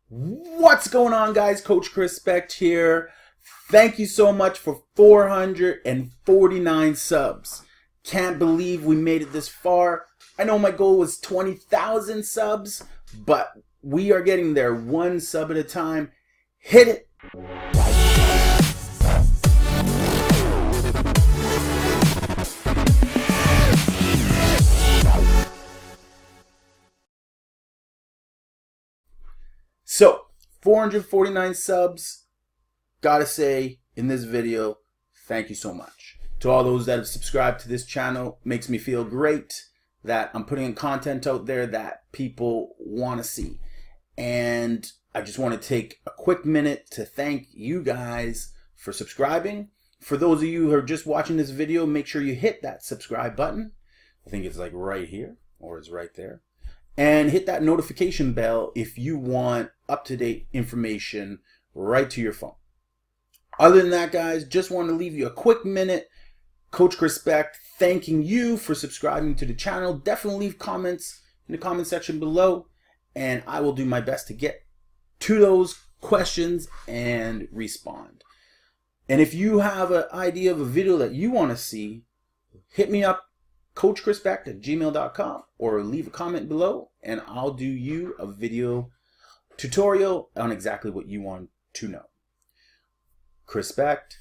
What's going on, guys? Coach Crispect here. Thank you so much for 449 subs. Can't believe we made it this far. I know my goal was 20,000 subs, but we are getting there one sub at a time. Hit it. So, 449 subs. Gotta say, in this video, thank you so much. To all those that have subscribed to this channel, makes me feel great that I'm putting content out there that people want to see. And I just want to take a quick minute to thank you guys for subscribing. For those of you who are just watching this video, make sure you hit that subscribe button. I think it's like right here, or it's right there. And hit that notification bell if you want up-to-date information right to your phone. Other than that, guys, just want to leave you a quick minute. Coach Crispect thanking you for subscribing to the channel. Definitely leave comments in the comment section below, and I will do my best to get to those questions and respond. And if you have an idea of a video that you want to see, hit me up, coachchrispect@gmail.com, or leave a comment below and I'll do you a video tutorial on exactly what you want to know. Crispect.